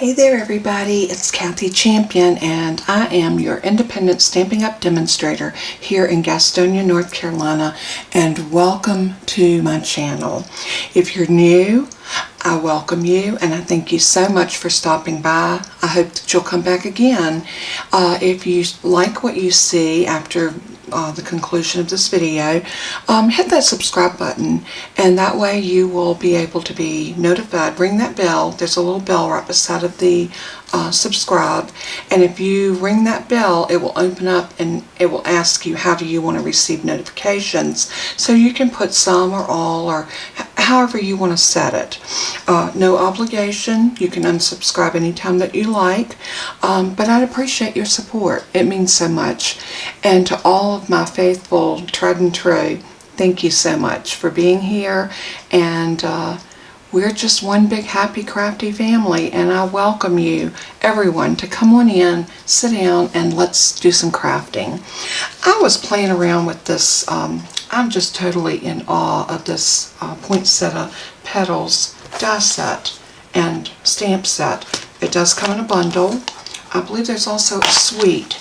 Hey there everybody, it's Kathy Champion and I am your independent Stampin' Up! Demonstrator here in Gastonia, North Carolina, and welcome to my channel. If you're new, I welcome you and I thank you so much for stopping by. I hope that you'll come back again. If you like what you see after the conclusion of this video, hit that subscribe button and that way you will be able to be notified. Ring that bell. There's a little bell right beside of the subscribe, and if you ring that bell it will open up and it will ask you how do you want to receive notifications, so you can put some or all or however you want to set it. No obligation. You can unsubscribe anytime that you like, but I'd appreciate your support. It means so much. And to all of my faithful tried and true, thank you so much for being here, and we're just one big happy crafty family, and I welcome you, everyone, to come on in, sit down, and let's do some crafting. I was playing around with this. I'm just totally in awe of this Poinsettia Petals die set and stamp set. It does come in a bundle. I believe there's also a suite,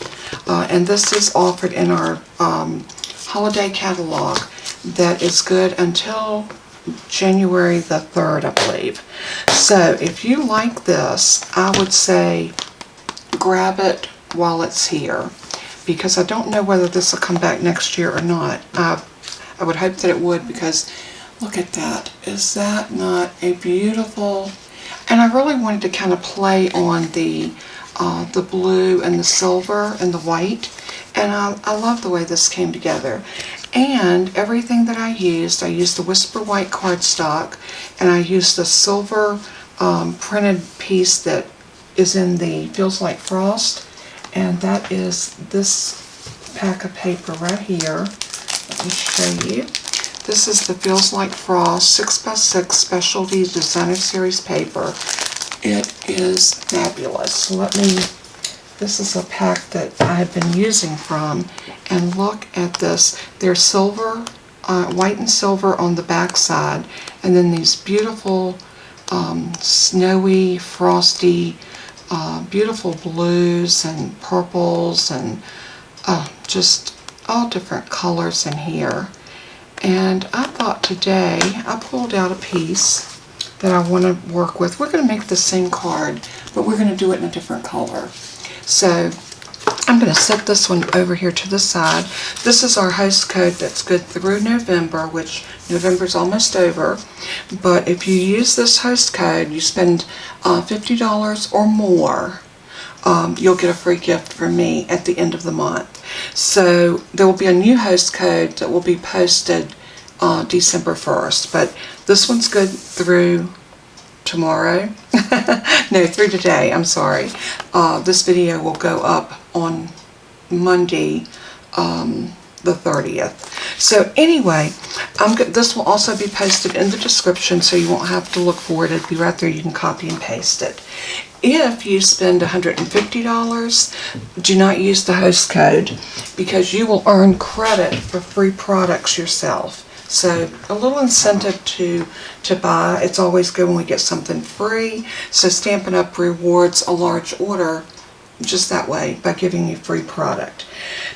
and this is offered in our holiday catalog that is good until January the 3rd, I believe. So if you like this, I would say grab it while it's here, because I don't know whether this will come back next year or not. I would hope that it would, because look at that. Is that not a beautiful? And I really wanted to kind of play on the blue and the silver and the white, and I love the way this came together. And everything that I used the Whisper White cardstock, and I used the silver printed piece that is in the Feels Like Frost, and that is this pack of paper right here. Let me show you. This is the Feels Like Frost 6x6 Specialty Designer Series paper. It is fabulous. So this is a pack that I have been using from, and look at this. There's silver, white and silver on the back side, and then these beautiful snowy, frosty, beautiful blues and purples and just all different colors in here. And I thought today I pulled out a piece that I want to work with. We're going to make the same card, but we're going to do it in a different color. So I'm going to set this one over here to the side. This is our host code that's good through November, which November's almost over. But if you use this host code, you spend $50 or more, you'll get a free gift from me at the end of the month. So there will be a new host code that will be posted December 1st. But this one's good through tomorrow. No, through today, I'm sorry. This video will go up on Monday, the 30th. So anyway, this will also be posted in the description, so you won't have to look for it. It'll be right there. You can copy and paste it. If you spend $150, do not use the host code, because you will earn credit for free products yourself. So a little incentive to buy. It's always good when we get something free. So Stampin' Up! Rewards a large order just that way by giving you free product.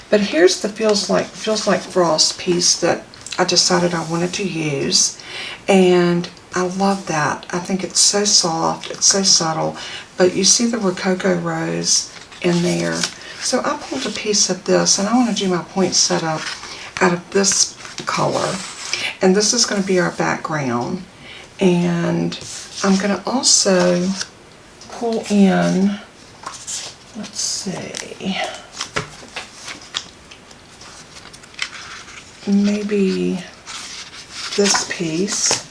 But here's the Feels Like Frost piece that I decided I wanted to use, and I love that. I think it's so soft, it's so subtle, but you see the Rococo Rose in there. So I pulled a piece of this, and I want to do my poinsettia out of this color. And this is going to be our background. And I'm going to also pull in, let's see, maybe this piece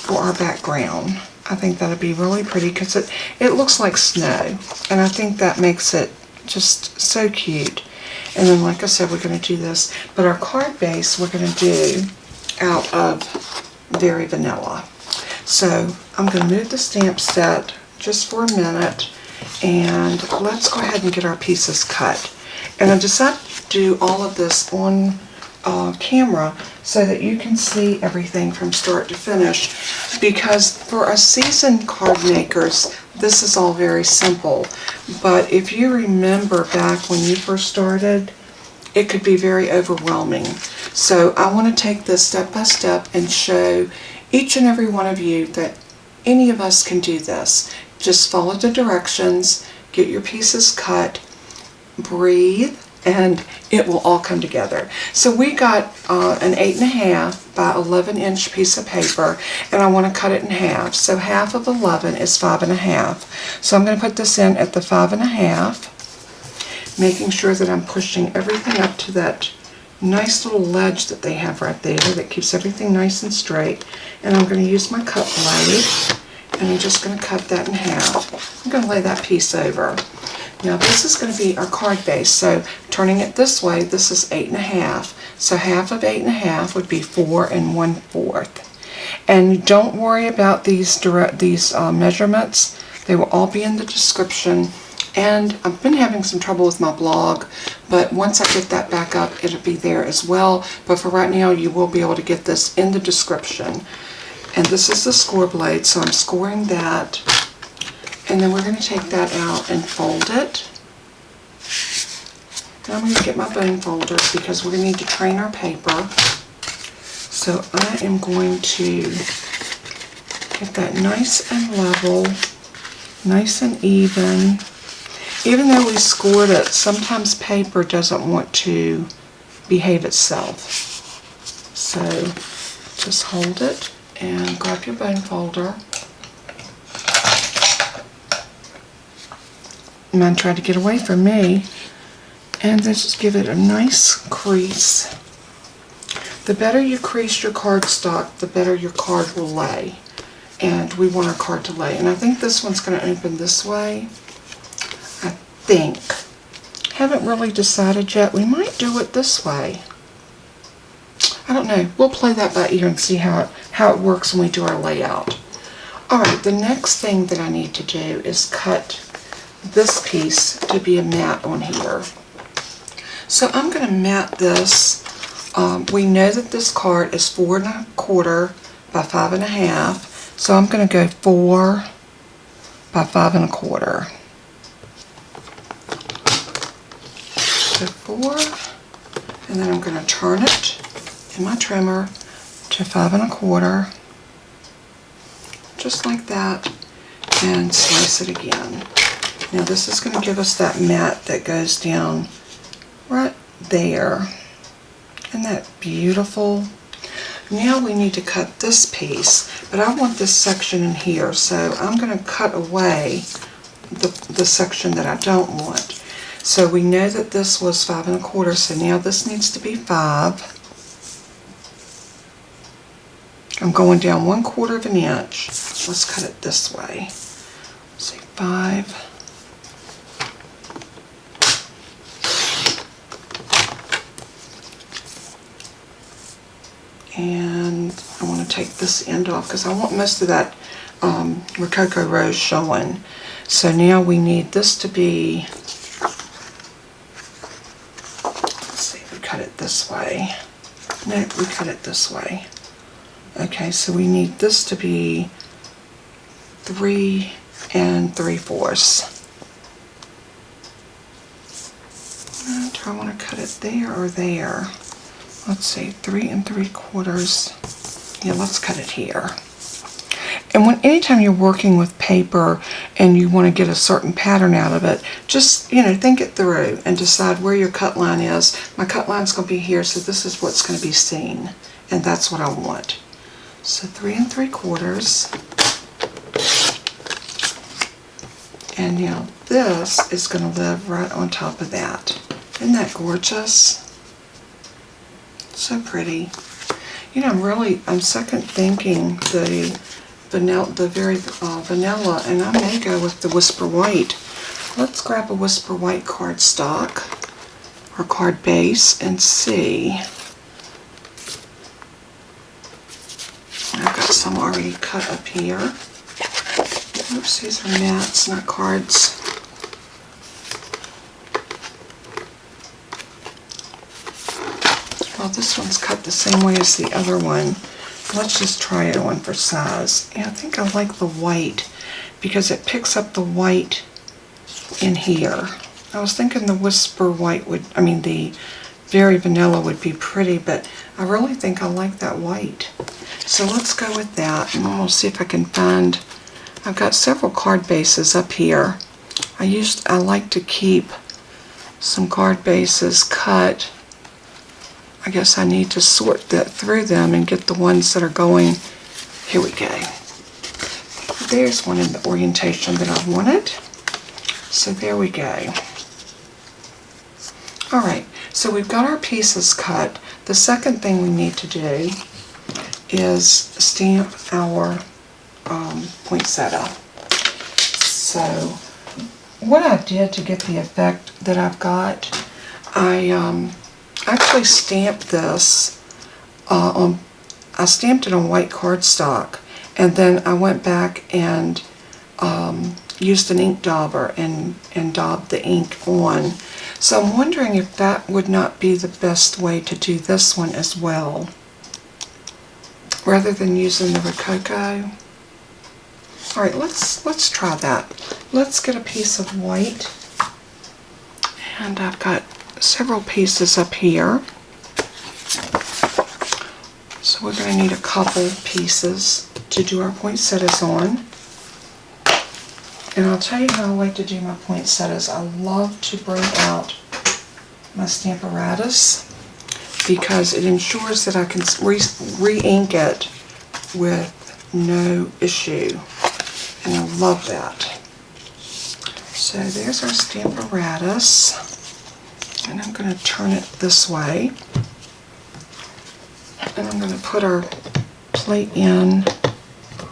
for our background. I think that'd be really pretty, because it looks like snow, and I think that makes it just so cute. And then, like I said, we're going to do this, but our card base we're going to do out of Very Vanilla. So I'm going to move the stamp set just for a minute, and let's go ahead and get our pieces cut. And I decided to do all of this on camera so that you can see everything from start to finish, because for us seasoned card makers this is all very simple, but if you remember back when you first started, it could be very overwhelming. So I want to take this step by step and show each and every one of you that any of us can do this. Just follow the directions, get your pieces cut, breathe, and it will all come together. So we got an 8.5 by 11-inch piece of paper, and I want to cut it in half. So half of 11 is 5.5. So I'm going to put this in at the 5.5, making sure that I'm pushing everything up to that nice little ledge that they have right there that keeps everything nice and straight. And I'm going to use my cut blade, and I'm just going to cut that in half. I'm going to lay that piece over. Now this is going to be our card base, so turning it this way, this is 8.5. So half of 8.5 would be 4 1/4. And don't worry about these measurements. They will all be in the description. And I've been having some trouble with my blog, but once I get that back up, it'll be there as well. But for right now, you will be able to get this in the description. And this is the score blade, so I'm scoring that. And then we're going to take that out and fold it. Now I'm going to get my bone folder because we're going to need to train our paper. So I am going to get that nice and level, nice and even. Even though we scored it, sometimes paper doesn't want to behave itself. So just hold it and grab your bone folder. Mine tried to get away from me. And then just give it a nice crease. The better you crease your cardstock, the better your card will lay. And we want our card to lay. And I think this one's going to open this way. I think. Haven't really decided yet. We might do it this way. I don't know. We'll play that by ear and see how it works when we do our layout. Alright, the next thing that I need to do is cut this piece to be a mat on here. So I'm going to mat this. We know that this card is 4 1/4 by 5.5. So I'm going to go 4 by 5 1/4. So 4, and then I'm going to turn it in my trimmer to 5 1/4, just like that, and slice it again. Now this is going to give us that mat that goes down right there. Isn't that beautiful? Now we need to cut this piece, but I want this section in here, so I'm going to cut away the section that I don't want. So we know that this was 5 1/4, so now this needs to be 5. I'm going down 1/4 of an inch. Let's cut it this way. Say 5. And I want to take this end off because I want most of that Rococo Rose showing. So now we need this to be, let's see, we cut it this way. No, we cut it this way. Okay, so we need this to be 3 3/4. Do I want to cut it there or there? Let's see, 3 3/4. Yeah, let's cut it here. And anytime you're working with paper and you want to get a certain pattern out of it, just, think it through and decide where your cut line is. My cut line's going to be here, so this is what's going to be seen. And that's what I want. So 3 3/4. And now this is going to live right on top of that. Isn't that gorgeous? So pretty. I'm second thinking the very vanilla, and I may go with the Whisper White. Let's grab a Whisper White cardstock or card base and see. I've got some already cut up here. Oops, these are mats, not cards. Well, this one's cut the same way as the other one. Let's just try it on for size. Yeah, I think I like the white because it picks up the white in here. I was thinking the Whisper White would, the Very Vanilla would be pretty, but I really think I like that white. So let's go with that, and we'll see if I can find, I've got several card bases up here. I like to keep some card bases cut. I guess I need to sort through them and get the ones that are going. Here we go. There's one in the orientation that I wanted. So there we go. Alright, so we've got our pieces cut. The second thing we need to do is stamp our poinsettia. So what I did to get the effect that I've got, I actually stamped this I stamped it on white cardstock, and then I went back and used an ink dauber and daubed the ink on. So I'm wondering if that would not be the best way to do this one as well, rather than using the Rococo. Alright, let's try that. Let's get a piece of white, and I've got several pieces up here. So we're going to need a couple pieces to do our poinsettias on. And I'll tell you how I like to do my poinsettias. I love to bring out my Stamparatus because it ensures that I can re-ink it with no issue. And I love that. So there's our Stamparatus. And I'm going to turn it this way. And I'm going to put our plate in,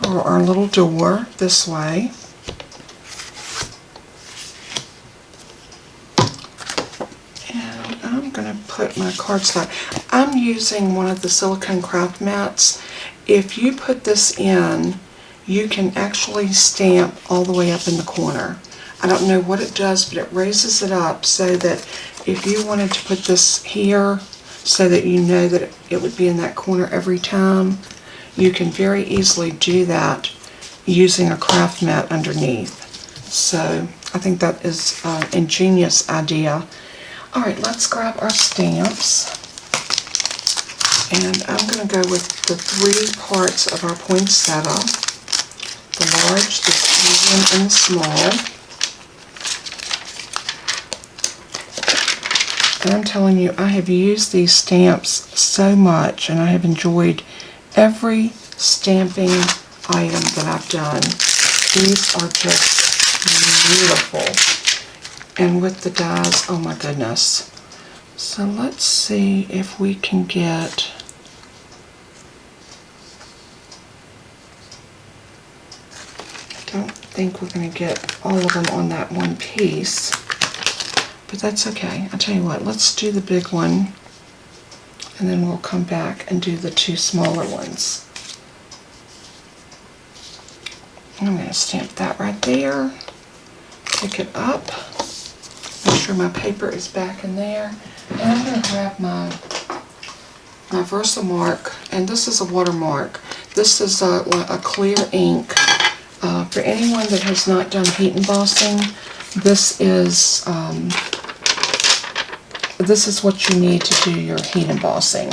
or our little door, this way. And I'm going to put my cardstock. I'm using one of the Silicone Craft Mats. If you put this in, you can actually stamp all the way up in the corner. I don't know what it does, but it raises it up so that if you wanted to put this here so that you know that it would be in that corner every time, you can very easily do that using a craft mat underneath. So I think that is an ingenious idea. Alright, let's grab our stamps. And I'm going to go with the 3 parts of our poinsettia. The large, the medium, and the small. And I'm telling you, I have used these stamps so much, and I have enjoyed every stamping item that I've done. These are just beautiful. And with the dies, oh my goodness. So let's see if we can get... I don't think we're going to get all of them on that one piece. But that's okay. I'll tell you what, let's do the big one, and then we'll come back and do the 2 smaller ones. I'm going to stamp that right there, pick it up, make sure my paper is back in there, and I'm going to grab my VersaMark, and this is a watermark. This is a clear ink. For anyone that has not done heat embossing, this is what you need to do your heat embossing.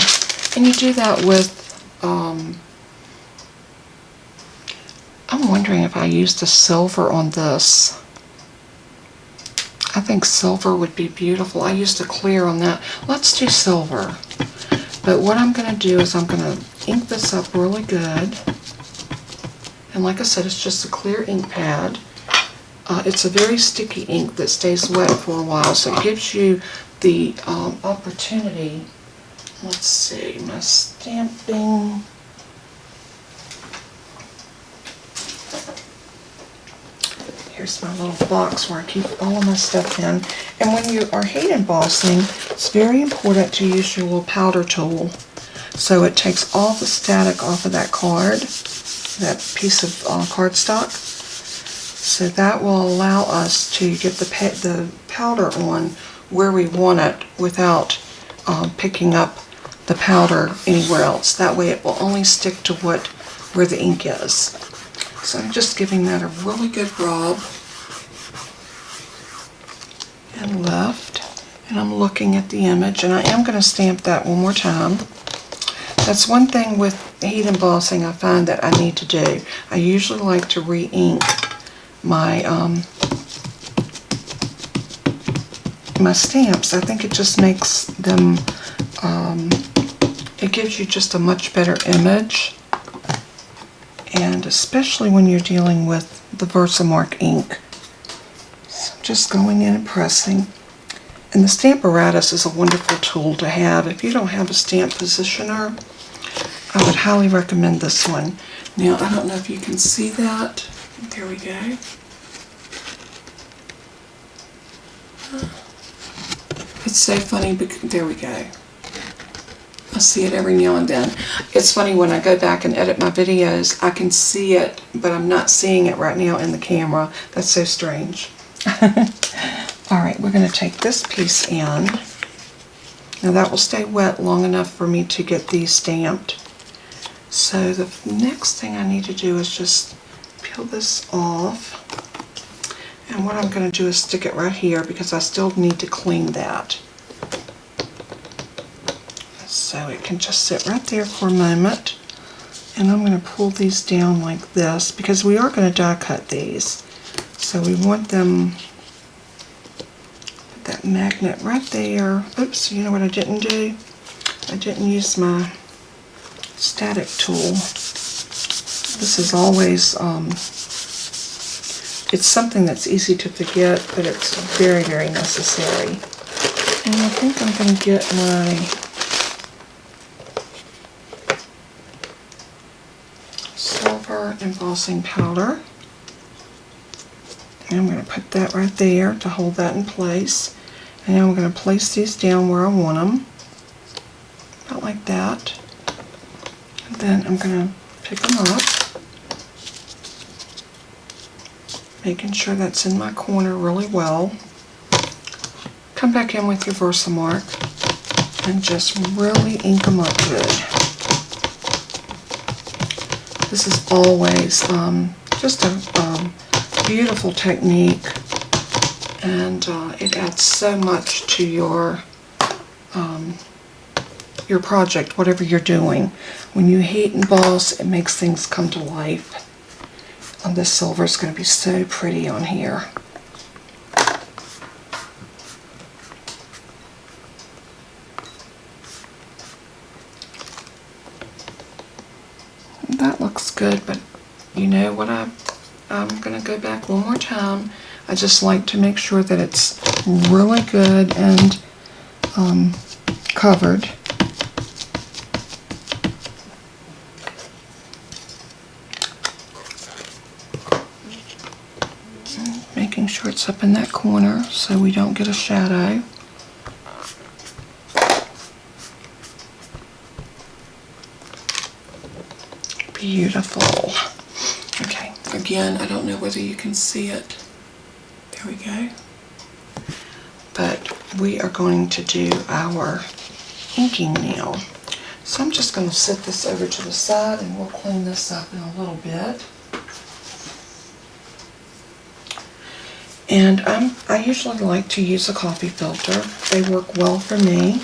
And you do that with, I'm wondering if I used a silver on this. I think silver would be beautiful. I used a clear on that. Let's do silver. But what I'm going to do is I'm going to ink this up really good. And like I said, it's just a clear ink pad. It's a very sticky ink that stays wet for a while, so it gives you the opportunity. Let's see, my stamping. Here's my little box where I keep all of my stuff in. And when you are heat embossing, it's very important to use your little powder tool, so it takes all the static off of that card, that piece of cardstock. So that will allow us to get the powder on where we want it without picking up the powder anywhere else. That way it will only stick to where the ink is. So I'm just giving that a really good rub and lift. And I'm looking at the image, and I am going to stamp that one more time. That's one thing with heat embossing I find that I need to do. I usually like to re-ink my my stamps. I think it just makes them, it gives you just a much better image, and especially when you're dealing with the VersaMark ink. So I'm just going in and pressing. And the Stamparatus is a wonderful tool to have. If you don't have a stamp positioner, I would highly recommend this one. Now, I don't know if you can see that. There we go. It's so funny, because there we go. I see it every now and then. It's funny, when I go back and edit my videos, I can see it, but I'm not seeing it right now in the camera. That's so strange. Alright, we're going to take this piece in. Now that will stay wet long enough for me to get these stamped. So the next thing I need to do is just peel this off. And what I'm going to do is stick it right here, because I still need to clean that. So it can just sit right there for a moment. And I'm going to pull these down like this, because we are going to die cut these. So we want them, put that magnet right there. Oops, you know what I didn't do? I didn't use my static tool. This is always, it's something that's easy to forget, but it's very, very necessary. And I think I'm going to get my silver embossing powder. And I'm going to put that right there to hold that in place. And now I'm going to place these down where I want them. About like that. And then I'm going to pick them up. Making sure that's in my corner really well. Come back in with your VersaMark and just really ink them up good. This is always just a beautiful technique, and it adds so much to your project, whatever you're doing. When you heat emboss, it makes things come to life. And this silver is going to be so pretty on here. That looks good, but you know what, I'm going to go back one more time. I just like to make sure that it's really good and covered. Making sure it's up in that corner so we don't get a shadow. Beautiful. Okay, again, I don't know whether you can see it. There we go. But we are going to do our inking now. So I'm just going to set this over to the side, and we'll clean this up in a little bit. And I usually like to use a coffee filter. They work well for me.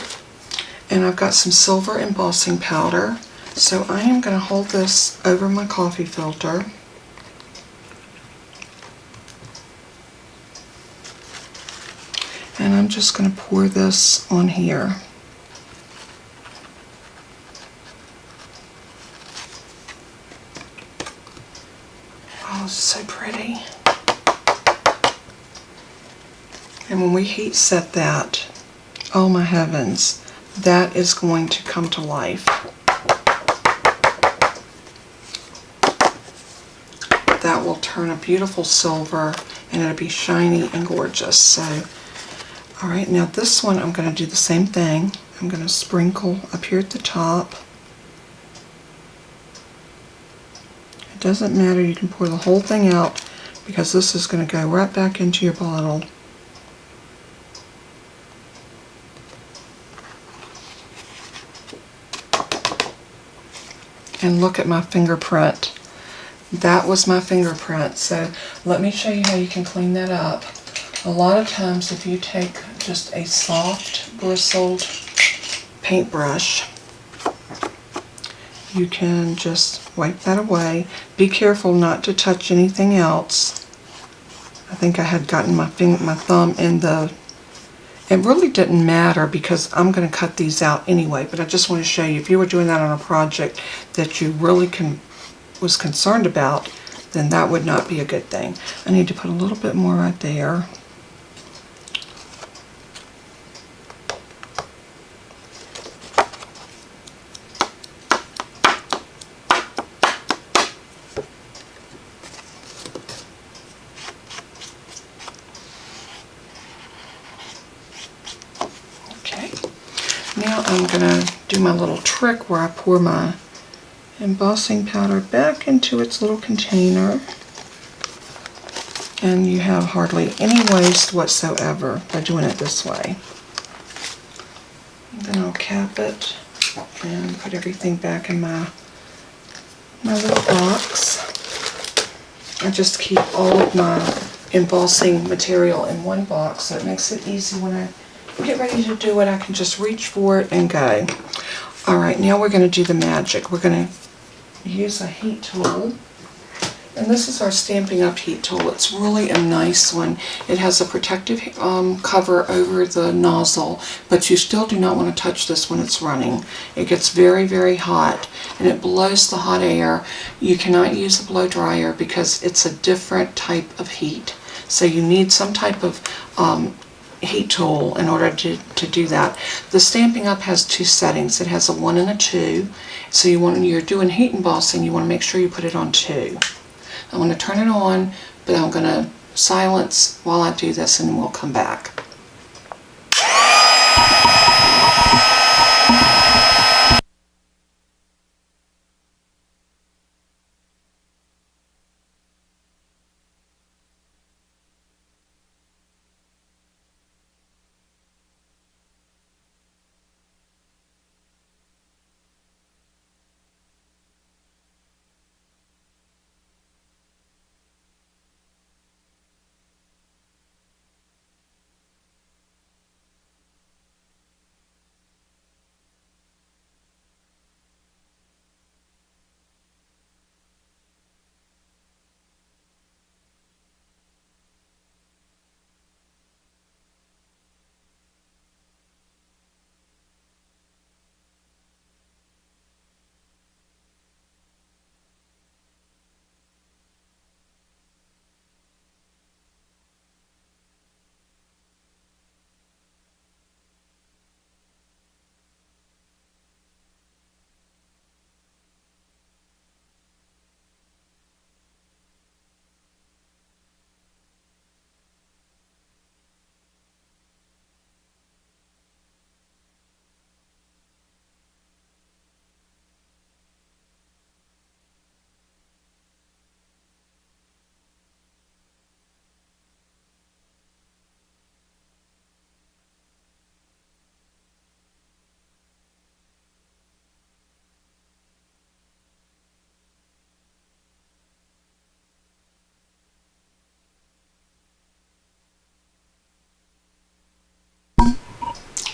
And I've got some silver embossing powder. So I am going to hold this over my coffee filter. And I'm just going to pour this on here. Oh, it's so pretty. And when we heat set that, oh my heavens, that is going to come to life. That will turn a beautiful silver, and it'll be shiny and gorgeous. So, alright, now this one I'm going to do the same thing. I'm going to sprinkle up here at the top. It doesn't matter, you can pour the whole thing out, because this is going to go right back into your bottle. and look at my fingerprint. That was my fingerprint. So let me show you how you can clean that up. A lot of times if you take just a soft bristled paintbrush, you can just wipe that away. Be careful not to touch anything else. I think I had gotten my thumb in the... It really didn't matter because I'm going to cut these out anyway, but I just want to show you if you were doing that on a project that you really was concerned about, then that would not be a good thing. I need to put a little bit more right there. Now I'm going to do my little trick where I pour my embossing powder back into its little container, and you have hardly any waste whatsoever by doing it this way. And then I'll cap it and put everything back in my little box. I just keep all of my embossing material in one box, so it makes it easy when I get ready to do it. I can just reach for it and go. Alright, now we're going to do the magic. We're going to use a heat tool, and this is our Stampin' Up heat tool. It's really a nice one. It has a protective cover over the nozzle, but you still do not want to touch this when it's running. It gets very, very hot, and it blows the hot air. You cannot use a blow dryer because it's a different type of heat. So you need some type of heat tool in order to do that. The Stampin' Up has two settings. It has a 1 and a 2. So when you're doing heat embossing, you want to make sure you put it on 2. I'm going to turn it on, but I'm going to silence while I do this, and then we'll come back.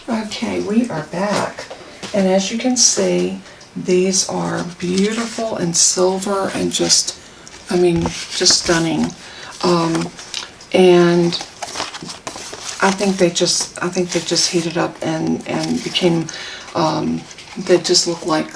Okay, we are back, and as you can see, these are beautiful and silver and just, I mean, just stunning. And I think they just heated up and became, they just look like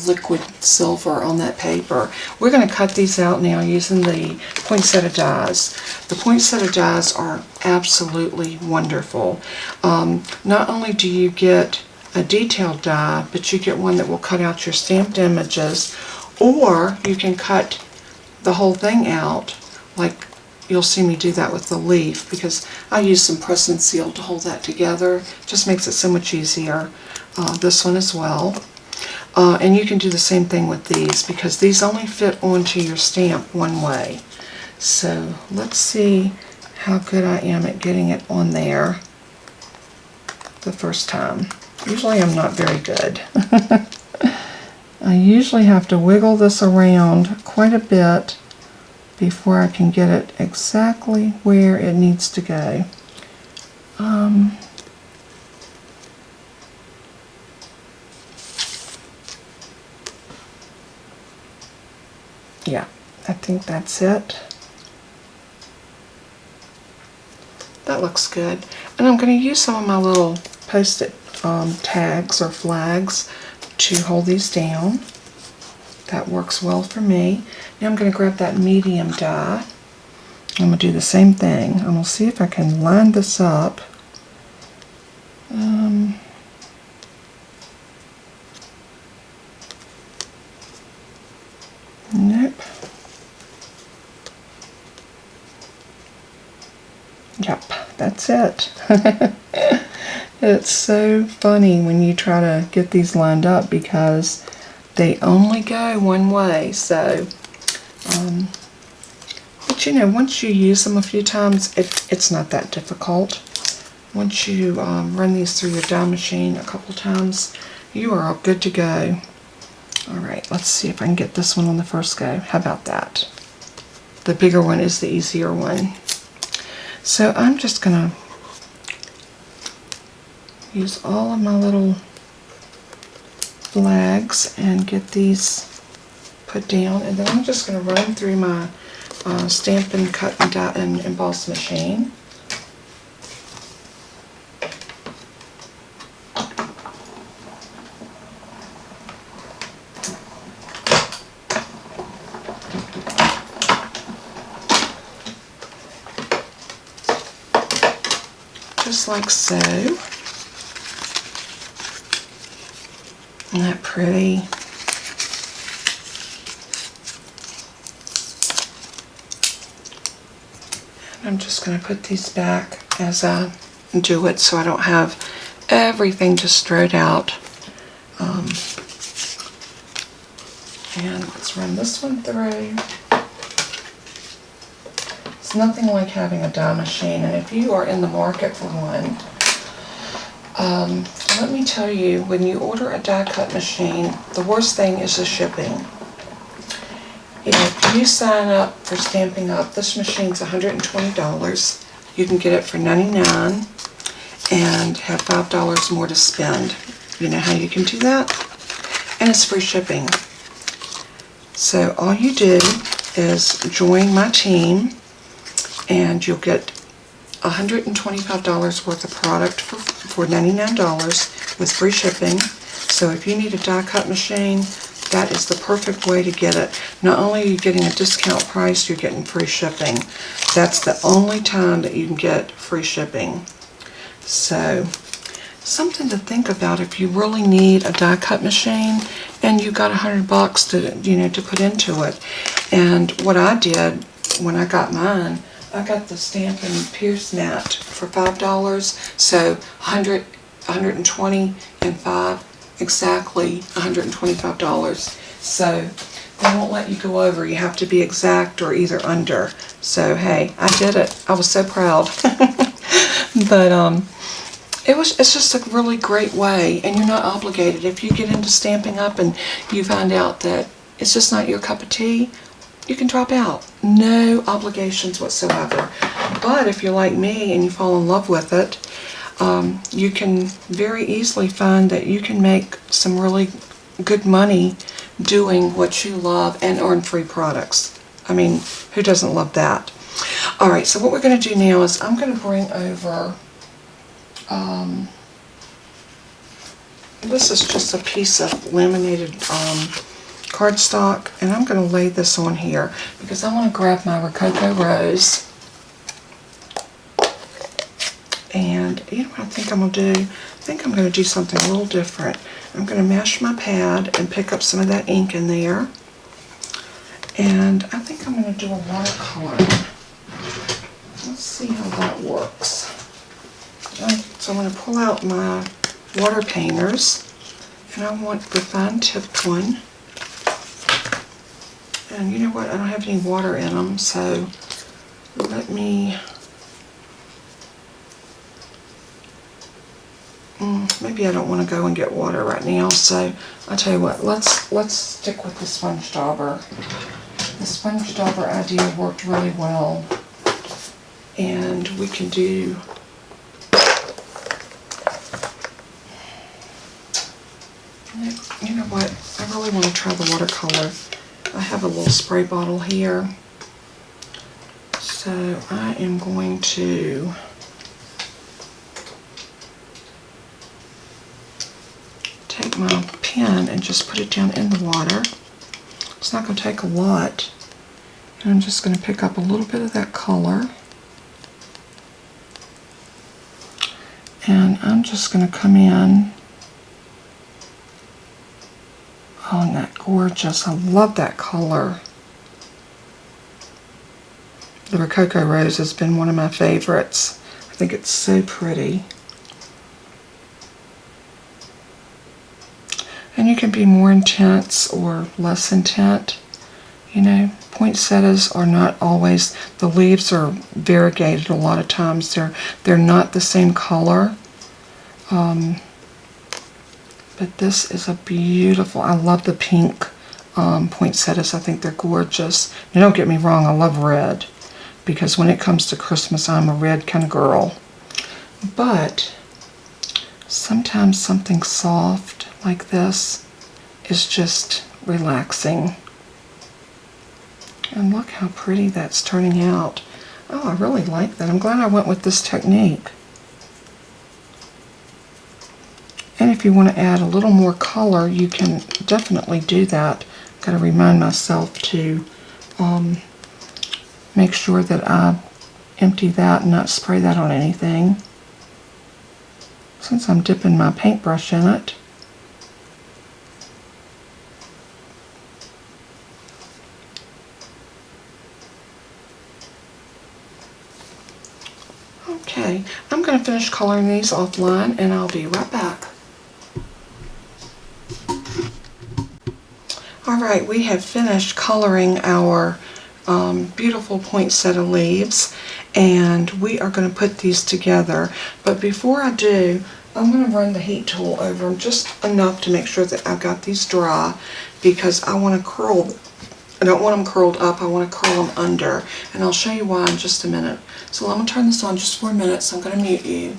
liquid silver on that paper. We're going to cut these out now using the Poinsettia Dies. The Poinsettia Dies are absolutely wonderful. Not only do you get a detailed die, but you get one that will cut out your stamped images, or you can cut the whole thing out, like you'll see me do that with the leaf, because I use some Stampin Seal to hold that together. Just makes it so much easier. This one as well. And you can do the same thing with these, because these only fit onto your stamp one way. So let's see how good I am at getting it on there the first time. Usually I'm not very good. I usually have to wiggle this around quite a bit before I can get it exactly where it needs to go. Yeah, I think that's it. That looks good. And I'm going to use some of my little post-it tags or flags to hold these down. That works well for me. Now I'm going to grab that medium die. I'm going to do the same thing. I'm going to see if I can line this up. Nope. Yep, that's it. It's so funny when you try to get these lined up because they only go one way. So, but you know, once you use them a few times, it's not that difficult. Once you run these through your die machine a couple times, you are all good to go. Alright, let's see if I can get this one on the first go. How about that? The bigger one is the easier one. So I'm just going to use all of my little flags and get these put down. And then I'm just going to run through my Stampin' Cut and Dot and Emboss machine. Just like so. Isn't that pretty? And I'm just going to put these back as I do it so I don't have everything just straight out. And let's run this one through. It's nothing like having a die machine, and if you are in the market for one, let me tell you, when you order a die cut machine, the worst thing is the shipping. If you sign up for Stampin' Up, this machine's $120. You can get it for $99 and have $5 more to spend. You know how you can do that? And it's free shipping. So all you do is join my team, and you'll get $125 worth of product for $99 with free shipping. So if you need a die cut machine, that is the perfect way to get it. Not only are you getting a discount price, you're getting free shipping. That's the only time that you can get free shipping. So something to think about if you really need a die cut machine and you got $100 to put into it. And what I did when I got mine, I got the Stampin' Pierce mat for $5, so 100, 120, and 5, exactly $125. So they won't let you go over. You have to be exact or either under. So hey, I did it. I was so proud. But it's just a really great way, and you're not obligated. If you get into Stamping Up and you find out that it's just not your cup of tea, you can drop out. No obligations whatsoever. But if you're like me and you fall in love with it, you can very easily find that you can make some really good money doing what you love and earn free products. I mean, who doesn't love that? Alright, so what we're going to do now is I'm going to bring over, this is just a piece of laminated cardstock, and I'm going to lay this on here because I want to grab my Rococo Rose. And you know what I think I'm going to do? I think I'm going to do something a little different. I'm going to mash my pad and pick up some of that ink in there. And I think I'm going to do a watercolor. Let's see how that works. So I'm going to pull out my water painters, and I want the fine tipped one. And you know what? I don't have any water in them, so let me... maybe I don't want to go and get water right now, so I'll tell you what, let's stick with the sponge dauber. The sponge dauber idea worked really well, and we can do you know what, I really want to try the watercolor. I have a little spray bottle here, so I am going to take my pen and just put it down in the water. It's not going to take a lot. And I'm just going to pick up a little bit of that color. And I'm just going to come in. Oh, isn't that gorgeous? I love that color. The Rococo Rose has been one of my favorites. I think it's so pretty. And you can be more intense or less intense. You know, poinsettias are not always, the leaves are variegated a lot of times. They're not the same color. But this is a beautiful, I love the pink poinsettias. I think they're gorgeous. Now, don't get me wrong, I love red, because when it comes to Christmas, I'm a red kind of girl. But sometimes something soft like this is just relaxing. And look how pretty that's turning out. Oh, I really like that. I'm glad I went with this technique. And if you want to add a little more color, you can definitely do that. I've got to remind myself to make sure that I empty that and not spray that on anything, since I'm dipping my paintbrush in it. Okay, I'm going to finish coloring these offline and I'll be right back. Alright, we have finished coloring our beautiful poinsettia leaves, and we are going to put these together. But before I do, I'm going to run the heat tool over them just enough to make sure that I've got these dry, because I want to curl. I don't want them curled up, I want to curl them under, and I'll show you why in just a minute. So I'm going to turn this on just for a minute, so I'm going to mute you.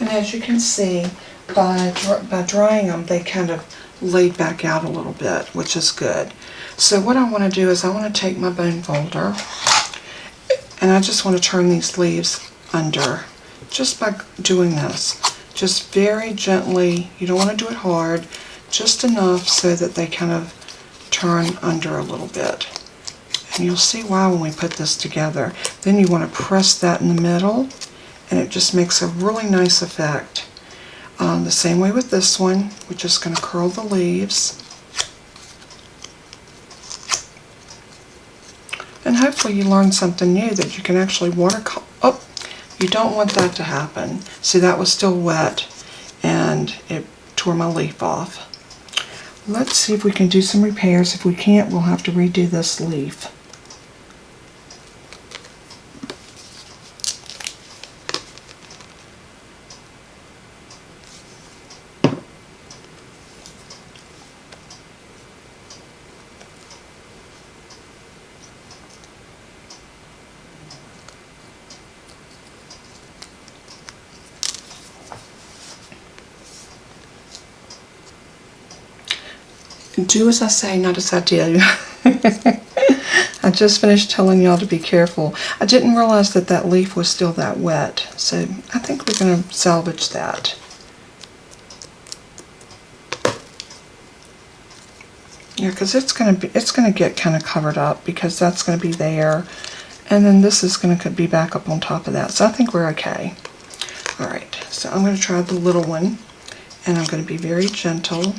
And as you can see, by drying them, they kind of laid back out a little bit, which is good. So what I want to do is I want to take my bone folder, and I just want to turn these leaves under, just by doing this. Just very gently, you don't want to do it hard, just enough so that they kind of turn under a little bit. And you'll see why when we put this together. Then you want to press that in the middle, and it just makes a really nice effect. The same way with this one, we're just going to curl the leaves. And hopefully you learned something new, that you can actually watercolor. Oh, you don't want that to happen. See, that was still wet and it tore my leaf off. Let's see if we can do some repairs. If we can't, we'll have to redo this leaf. Do as I say, not as I do. I just finished telling y'all to be careful. I didn't realize that that leaf was still that wet, so I think we're going to salvage that. Yeah, because it's gonna get kind of covered up because that's gonna be there, and then this is gonna be back up on top of that. So I think we're okay. All right, so I'm gonna try the little one, and I'm gonna be very gentle.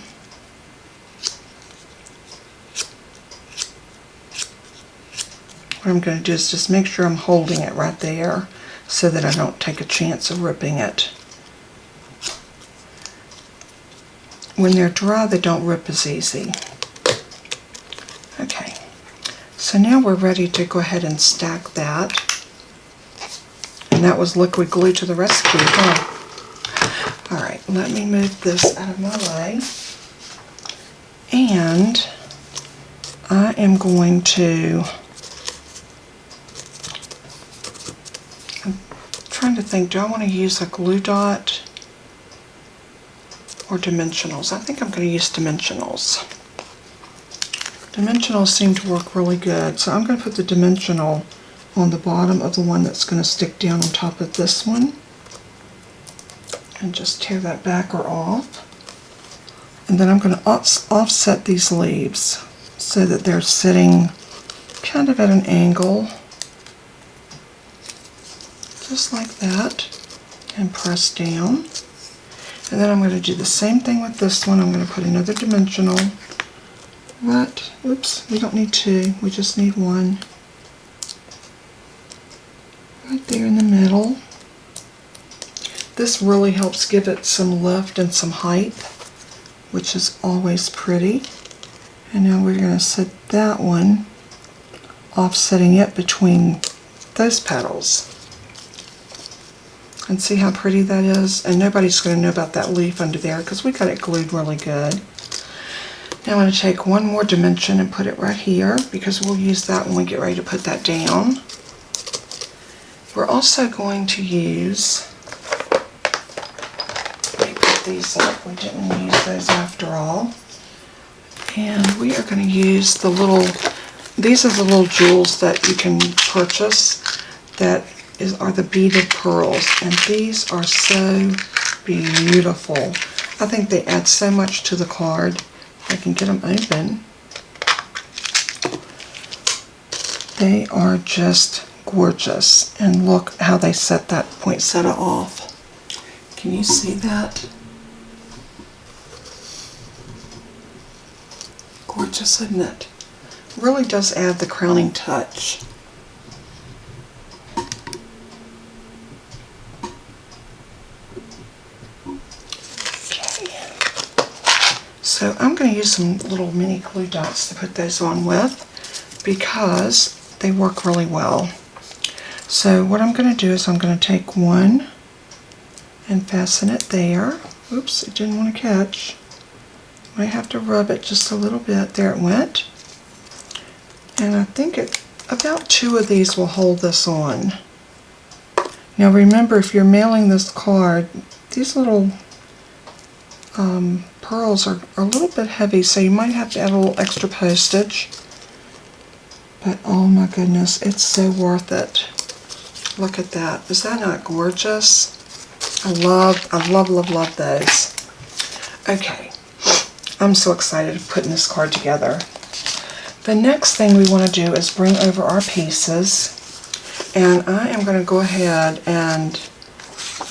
What I'm gonna do is just make sure I'm holding it right there so that I don't take a chance of ripping it. When they're dry, they don't rip as easy. Okay, so now we're ready to go ahead and stack that. And that was liquid glue to the rescue, huh? All right, let me move this out of my way. And I am going to, I'm trying to think, do I want to use a glue dot or dimensionals? I think I'm going to use dimensionals. Dimensionals seem to work really good, so I'm going to put the dimensional on the bottom of the one that's going to stick down on top of this one, and just tear that back or off. And then I'm going to offset these leaves so that they're sitting kind of at an angle, just like that, and press down. And then I'm going to do the same thing with this one. I'm going to put another dimensional. But, oops, we don't need two, we just need one. Right there in the middle. This really helps give it some lift and some height, which is always pretty. And now we're going to set that one, offsetting it between those petals. And see how pretty that is? And nobody's going to know about that leaf under there because we got it glued really good. Now I'm going to take one more dimension and put it right here because we'll use that when we get ready to put that down. We're also going to use, let me put these up, we didn't use those after all. And we are going to use the little, these are the little jewels that you can purchase that are the beaded pearls. And these are so beautiful. I think they add so much to the card. I can get them open. They are just gorgeous, and look how they set that poinsettia off. Can you see that? Gorgeous, isn't it? Really does add the crowning touch. So I'm going to use some little mini glue dots to put those on with because they work really well. So what I'm going to do is I'm going to take one and fasten it there. Oops, it didn't want to catch. Might have to rub it just a little bit. There it went. And I think about two of these will hold this on. Now remember, if you're mailing this card, these little pearls are a little bit heavy, so you might have to add a little extra postage. But oh my goodness, it's so worth it. Look at that. Is that not gorgeous? I love those. Okay, I'm so excited putting this card together. The next thing we want to do is bring over our pieces, and I am going to go ahead and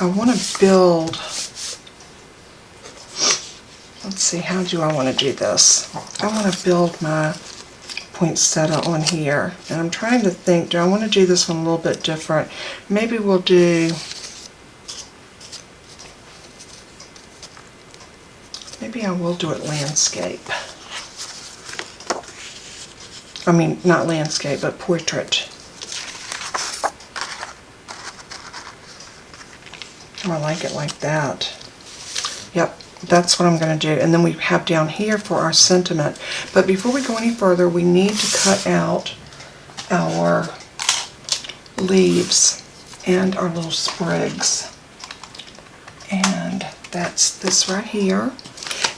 I want to build. Let's see, how do I want to do this? I want to build my poinsettia on here, and I'm trying to think, do I want to do this one a little bit different? Maybe we'll do, maybe I will do it landscape. I mean, not landscape, but portrait. Oh, I like it like that. Yep. That's what I'm going to do. And then we have down here for our sentiment. But before we go any further, we need to cut out our leaves and our little sprigs. And that's this right here.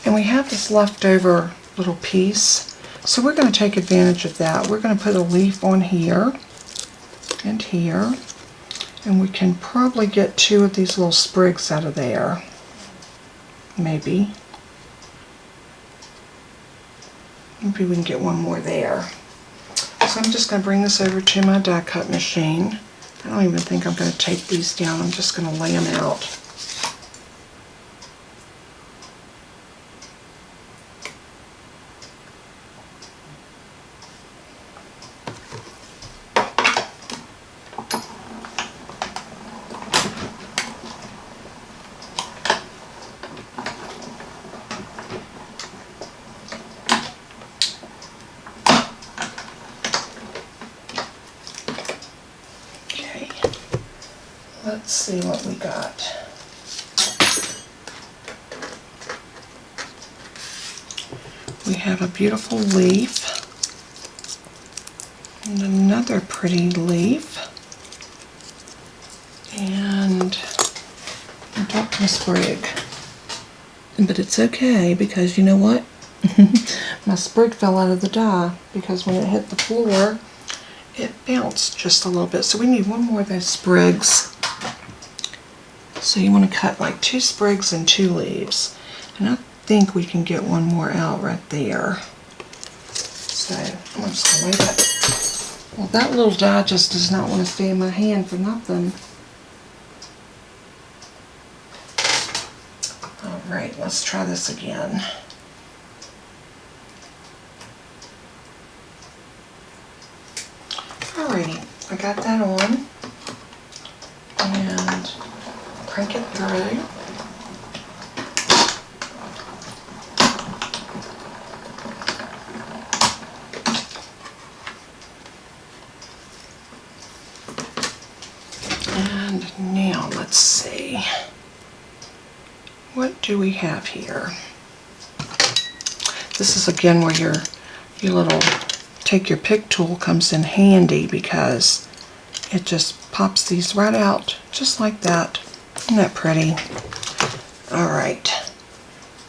And we have this leftover little piece. So we're going to take advantage of that. We're going to put a leaf on here and here. And we can probably get two of these little sprigs out of there. Maybe we can get one more there. So I'm just going to bring this over to my die cut machine. I don't even think I'm going to tape these down. I'm just going to lay them out. Let's see what we got. We have a beautiful leaf and another pretty leaf and a darkness sprig. But it's okay because you know what? My sprig fell out of the die because when it hit the floor it bounced just a little bit. So we need one more of those sprigs. So you want to cut like 2 sprigs and 2 leaves. And I think we can get one more out right there. So I'm just going to lay that. Well, that little die just does not want to stay in my hand for nothing. Alright, let's try this again. Alrighty, I got that on. And crank it through. And now let's see. What do we have here? This is again where your little take your pick tool comes in handy because it just pops these right out just like that. Isn't that pretty? Alright,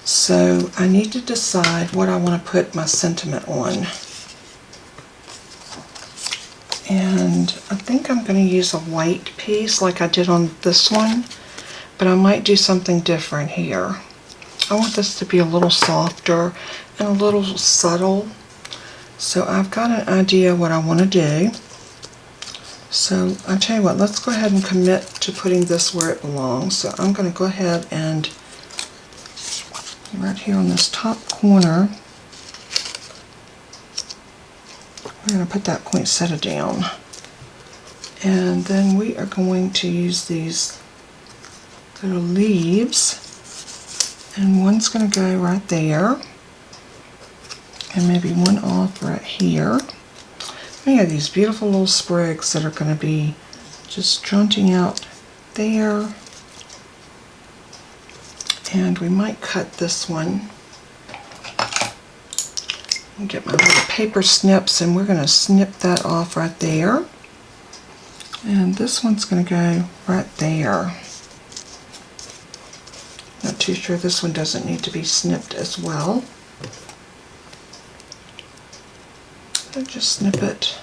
so I need to decide what I want to put my sentiment on. And I think I'm going to use a white piece like I did on this one, but I might do something different here. I want this to be a little softer and a little subtle. So I've got an idea what I want to do. So I'll tell you what, let's go ahead and commit to putting this where it belongs. So I'm going to go ahead and right here on this top corner, we're going to put that poinsettia down. And then we are going to use these little leaves. And one's going to go right there. And maybe one off right here. We have these beautiful little sprigs that are going to be just jaunting out there. And we might cut this one. I'll get my little paper snips and we're going to snip that off right there. And this one's going to go right there. Not too sure this one doesn't need to be snipped as well. Just snip it,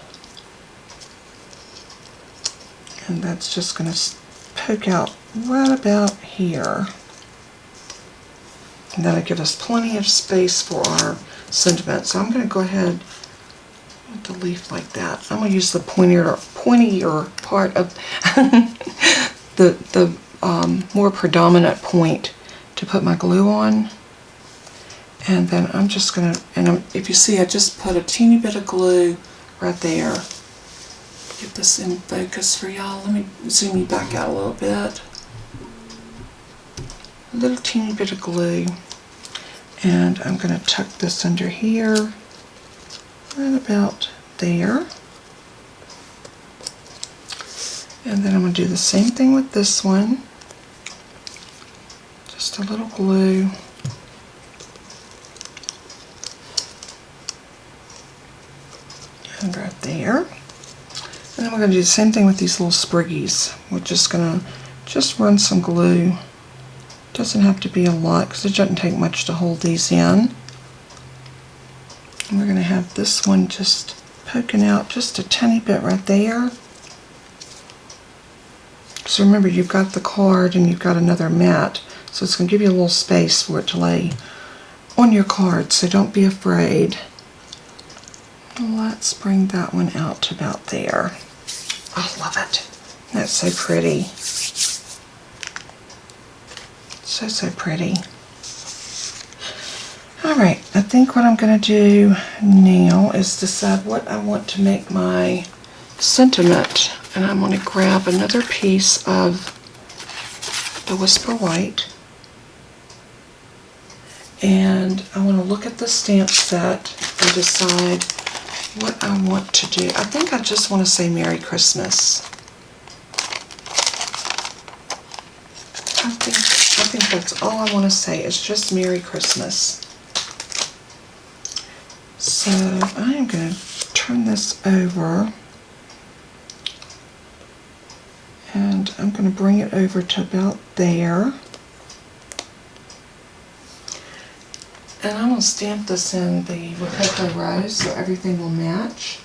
and that's just going to poke out right about here, and that'll give us plenty of space for our sentiment. So I'm going to go ahead with the leaf like that. I'm going to use the pointier part of the more predominant point to put my glue on. And then I'm just going to, if you see, I just put a teeny bit of glue right there. Get this in focus for y'all. Let me zoom you back out a little bit. A little teeny bit of glue. And I'm going to tuck this under here, right about there. And then I'm going to do the same thing with this one. Just a little glue. And right there. And then we're going to do the same thing with these little spriggies. We're just going to run some glue. Doesn't have to be a lot because it doesn't take much to hold these in. And we're going to have this one just poking out just a tiny bit right there. So remember, you've got the card and you've got another mat, so it's going to give you a little space for it to lay on your card, so don't be afraid. Let's bring that one out to about there. I love it. That's so pretty. So, so pretty. Alright, I think what I'm going to do now is decide what I want to make my sentiment. And I'm going to grab another piece of the Whisper White. And I want to look at the stamp set and decide what I want to do. I think I just want to say Merry Christmas. I think that's all I want to say is just Merry Christmas. So I am going to turn this over and I'm going to bring it over to about there. And I'm going to stamp this in the Rococo Rose so everything will match.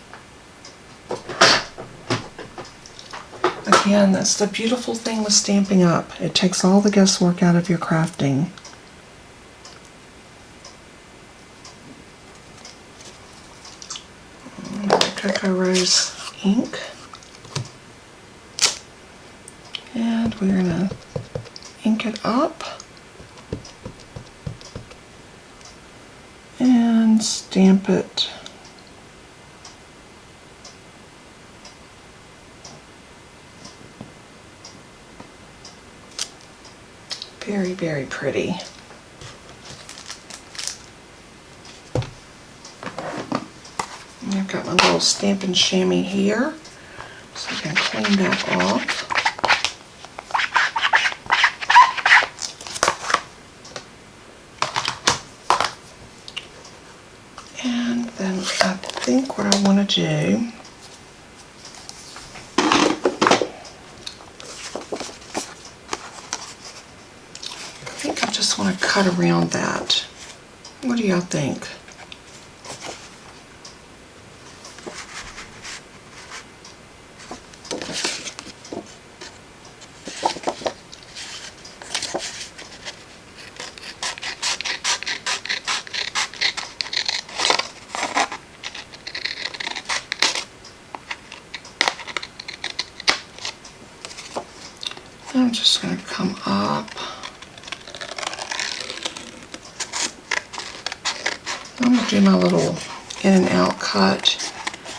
Again, that's the beautiful thing with Stampin' Up. It takes all the guesswork out of your crafting. Rococo Rose ink. And we're going to ink it up. And stamp it very, very pretty. And I've got my little Stampin' Shammy here, so I can clean that off. And then I think what I want to do I just want to cut around that. What do y'all think? I'm just going to come up. I'm going to do my little in and out cut.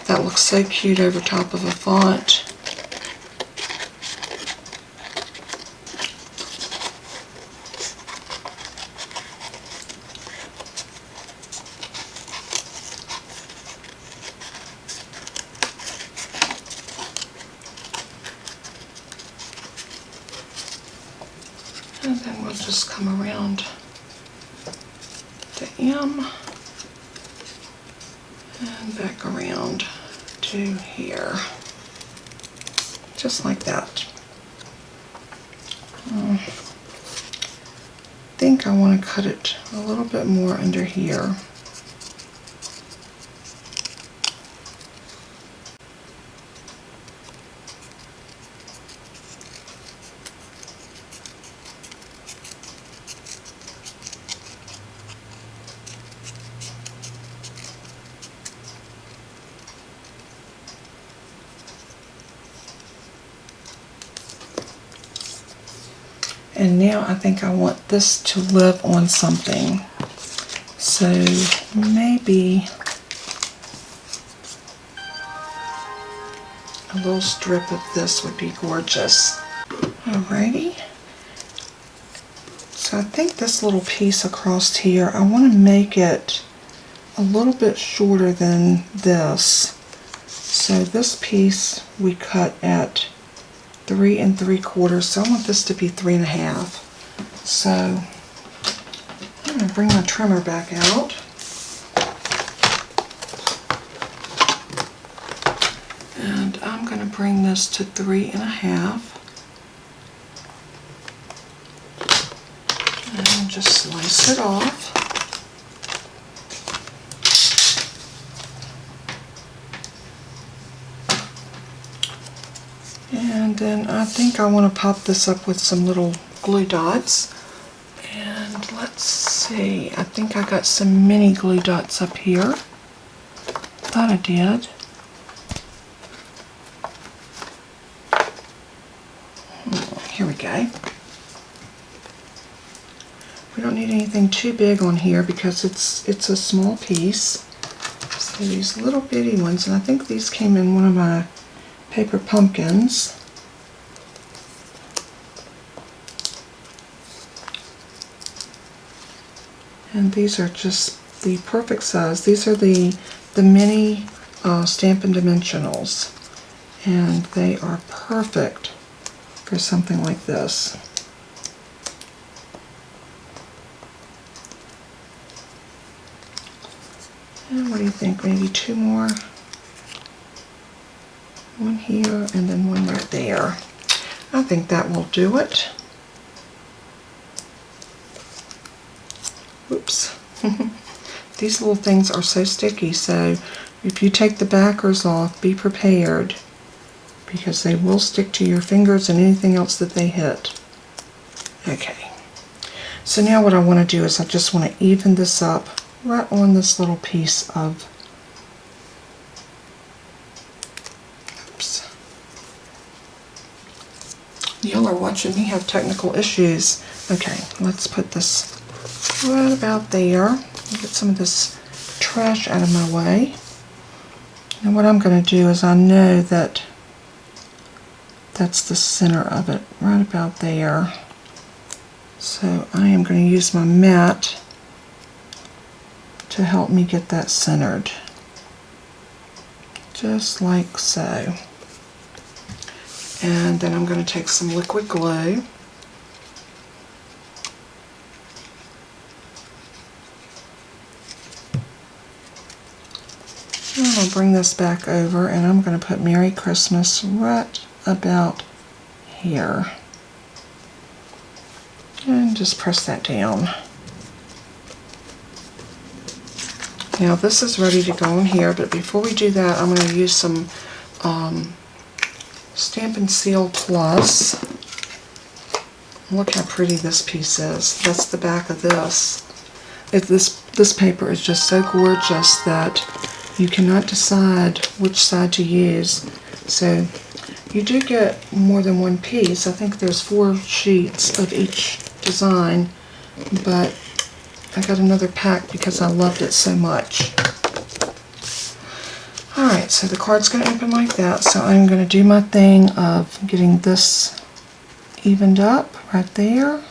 That looks so cute over top of a font. And then we'll just come around the M and back around to here, just like that. I think I want to cut it a little bit more under here. And now I think I want this to live on something. So maybe a little strip of this would be gorgeous. Alrighty. So I think this little piece across here, I want to make it a little bit shorter than this. So this piece we cut at 3 3/4, so I want this to be 3 1/2. So I'm going to bring my trimmer back out. And I'm going to bring this to 3 1/2. And just slice it off. And then I think I want to pop this up with some little glue dots. And let's see, I think I got some mini glue dots up here. thought I did. Here we go. We don't need anything too big on here because it's a small piece. So these little bitty ones, and I think these came in one of my paper pumpkins. And these are just the perfect size. These are the mini Stampin' Dimensionals, and they are perfect for something like this. And what do you think? Maybe two more? One here and then one right there. I think that will do it. Oops. These little things are so sticky, so if you take the backers off, be prepared, because they will stick to your fingers and anything else that they hit. Okay. So now what I want to do is I just want to even this up right on this little piece of, oops. Y'all are watching me have technical issues. Okay, let's put this right about there. Get some of this trash out of my way. And what I'm going to do is, I know that that's the center of it, right about there. So I am going to use my mat to help me get that centered. Just like so. And then I'm going to take some liquid glue. And I'll bring this back over, and I'm going to put Merry Christmas right about here. And just press that down. Now this is ready to go in here, but before we do that, I'm going to use some Stampin' Seal Plus. Look how pretty this piece is. That's the back of this. This paper is just so gorgeous that you cannot decide which side to use. So you do get more than one piece. I think there's 4 sheets of each design, but I got another pack because I loved it so much. Alright, so the card's going to open like that, so I'm going to do my thing of getting this evened up right there.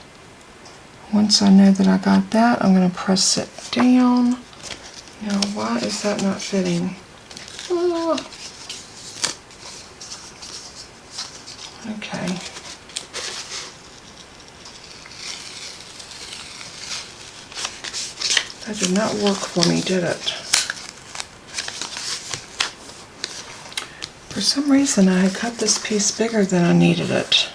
Once I know that I got that, I'm going to press it down. Now, why is that not fitting? Oh. Okay. That did not work for me, did it? For some reason, I had cut this piece bigger than I needed it.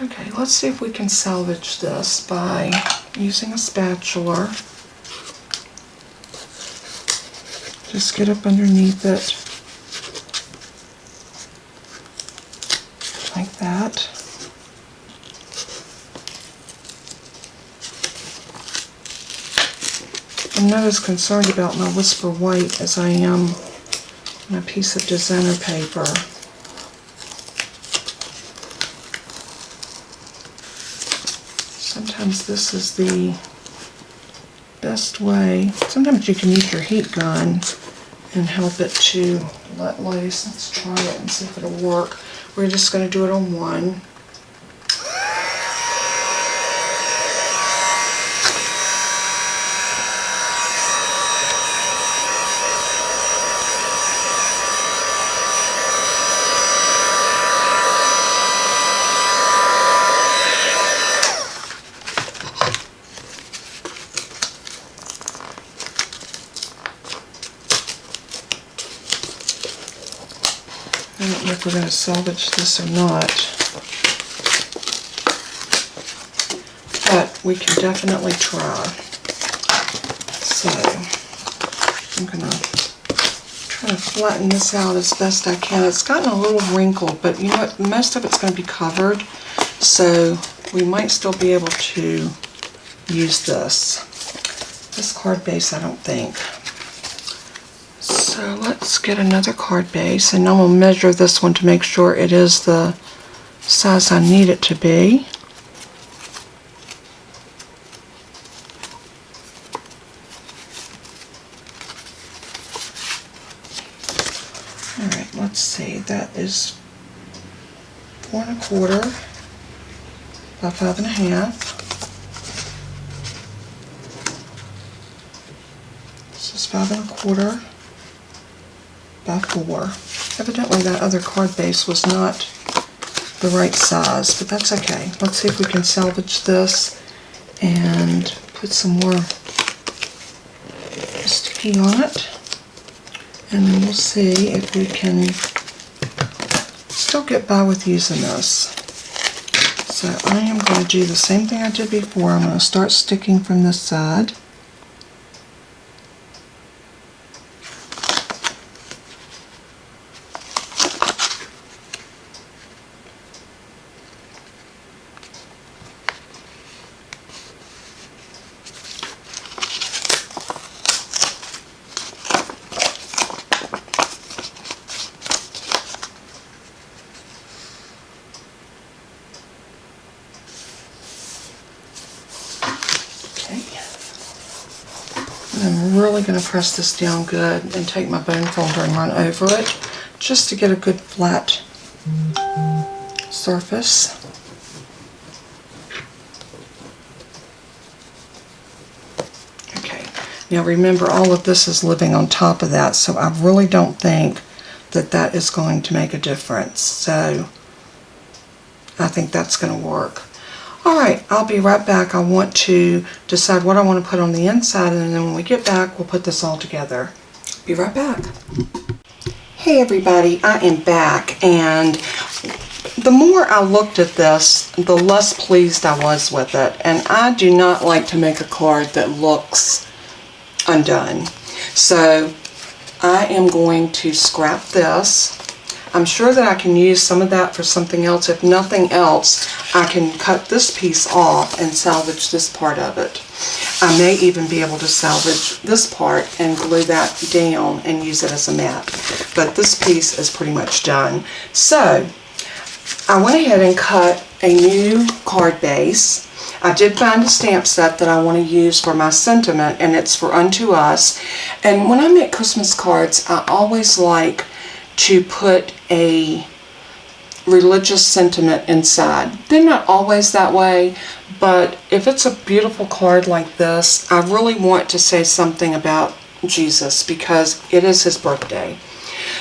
Okay, let's see if we can salvage this by using a spatula. Just get up underneath it, like that. I'm not as concerned about my Whisper White as I am my piece of designer paper. Sometimes this is the best way. Sometimes you can use your heat gun and help it to let loose. Let's try it and see if it'll work. We're just going to do it on one. I don't know if we're going to salvage this or not, but we can definitely try. So I'm going to try to flatten this out as best I can. It's gotten a little wrinkled, but you know what? Most of it's going to be covered, so we might still be able to use this. This card base, I don't think. So let's get another card base, and I'm going to measure this one to make sure it is the size I need it to be. Alright, let's see, that is 4 1/4 by 5 1/2. This is 5 1/4 by 4. Evidently that other card base was not the right size, but that's okay. Let's see if we can salvage this and put some more sticky on it, and then we'll see if we can still get by with using this. So I am going to do the same thing I did before. I'm going to start sticking from this side. I'm really going to press this down good and take my bone folder and run over it just to get a good flat surface. Okay, now remember all of this is living on top of that, so I really don't think that that is going to make a difference. So I think that's going to work. Alright, I'll be right back. I want to decide what I want to put on the inside, and then when we get back, we'll put this all together. Be right back. Hey everybody, I am back, and the more I looked at this, the less pleased I was with it. And I do not like to make a card that looks undone. So I am going to scrap this. I'm sure that I can use some of that for something else. If nothing else, I can cut this piece off and salvage this part of it. I may even be able to salvage this part and glue that down and use it as a mat. But this piece is pretty much done. So I went ahead and cut a new card base. I did find a stamp set that I want to use for my sentiment, and it's for Unto Us. And when I make Christmas cards, I always like to put a religious sentiment inside. They're not always that way, but if it's a beautiful card like this, I really want to say something about Jesus because it is his birthday.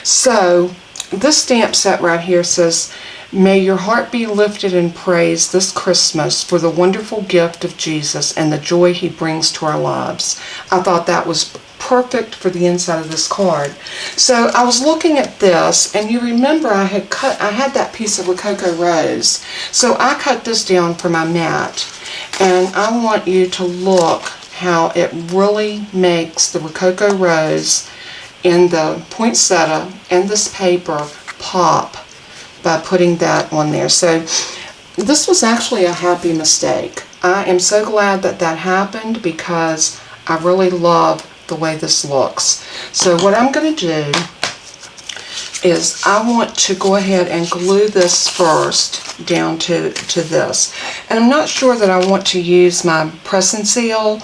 So this stamp set right here says, "May your heart be lifted in praise this Christmas for the wonderful gift of Jesus and the joy he brings to our lives." I thought that was perfect for the inside of this card. So I was looking at this, and you remember I had that piece of Rococo Rose. So I cut this down for my mat, and I want you to look how it really makes the Rococo Rose in the poinsettia and this paper pop by putting that on there. So this was actually a happy mistake. I am so glad that that happened because I really love the way this looks. So what I'm going to do is I want to go ahead and glue this first down to this. And I'm not sure that I want to use my press and seal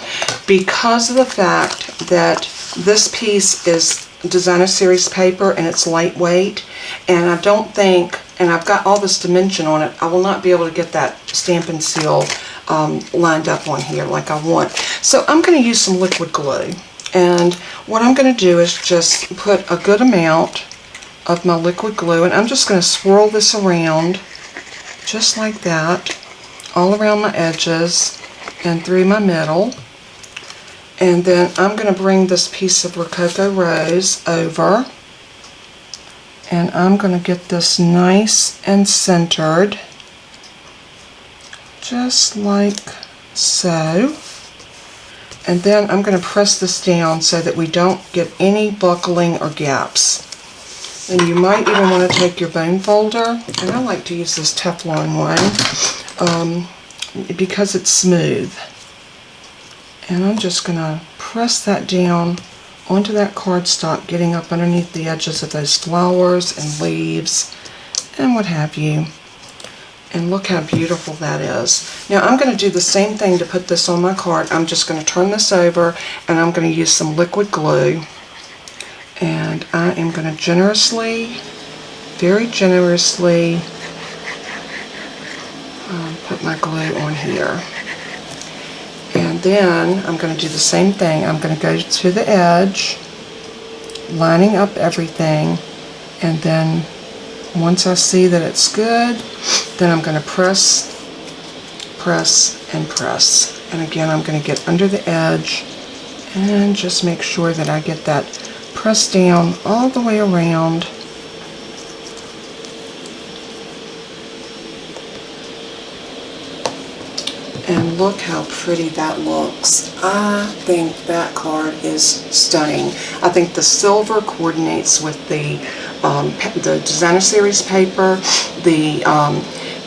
because of the fact that this piece is designer series paper and it's lightweight, and I don't think, and I've got all this dimension on it, I will not be able to get that Stampin Seal lined up on here like I want. So I'm going to use some liquid glue. And what I'm going to do is just put a good amount of my liquid glue, and I'm just going to swirl this around just like that, all around my edges and through my middle. And then I'm going to bring this piece of Rococo Rose over, and I'm going to get this nice and centered, just like so. And then I'm going to press this down so that we don't get any buckling or gaps. And you might even want to take your bone folder, and I like to use this Teflon one, because it's smooth. And I'm just going to press that down onto that cardstock, getting up underneath the edges of those flowers and leaves and what have you. And look how beautiful that is. Now I'm going to do the same thing to put this on my card. I'm just going to turn this over and I'm going to use some liquid glue. And I am going to generously, very generously, put my glue on here. And then I'm going to do the same thing. I'm going to go to the edge, lining up everything, and then once I see that it's good, then I'm going to press, press, and press. And again, I'm going to get under the edge and just make sure that I get that pressed down all the way around. And look how pretty that looks. I think that card is stunning. I think the silver coordinates with the designer series paper. The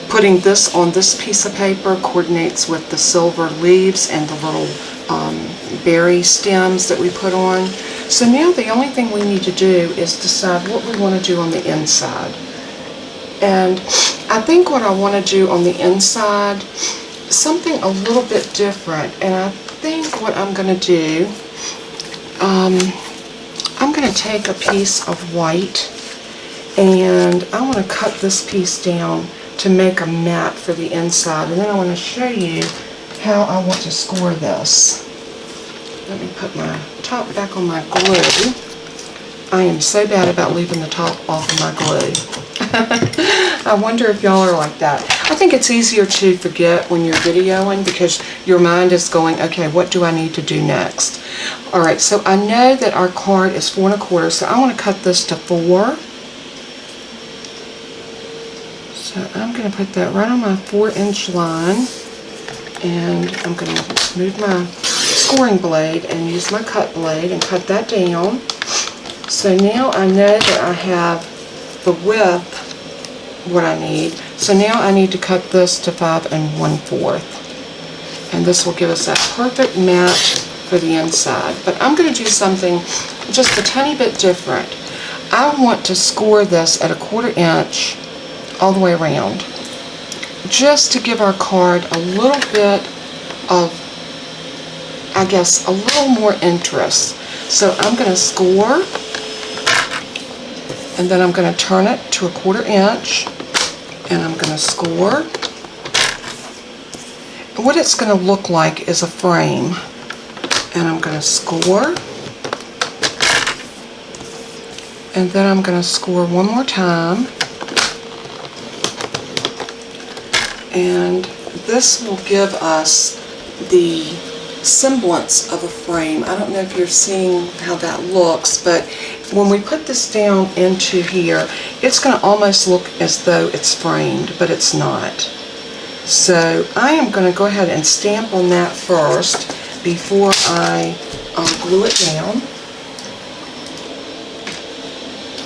putting this on this piece of paper coordinates with the silver leaves and the little berry stems that we put on. So now the only thing we need to do is decide what we want to do on the inside. And I think what I want to do on the inside, something a little bit different. And I think what I'm going to do, I'm going to take a piece of white and I want to cut this piece down to make a mat for the inside. And then I want to show you how I want to score this. Let me put my top back on my glue. I am so bad about leaving the top off of my glue. I wonder if y'all are like that. I think it's easier to forget when you're videoing because your mind is going, okay, what do I need to do next? Alright, so I know that our card is 4 1/4, so I want to cut this to 4. So I'm going to put that right on my 4-inch line, and I'm going to move my scoring blade and use my cut blade and cut that down. So now I know that I have the width, what I need. So now I need to cut this to 5 1/4. And this will give us that perfect match for the inside. But I'm going to do something just a tiny bit different. I want to score this at 1/4 inch all the way around, just to give our card a little bit of, I guess, a little more interest. So I'm going to score, and then I'm going to turn it to 1/4 inch, and I'm going to score. And what it's going to look like is a frame, and I'm going to score, and then I'm going to score one more time, and this will give us the semblance of a frame. I don't know if you're seeing how that looks, but when we put this down into here, it's going to almost look as though it's framed, but it's not. So I am going to go ahead and stamp on that first before I glue it down.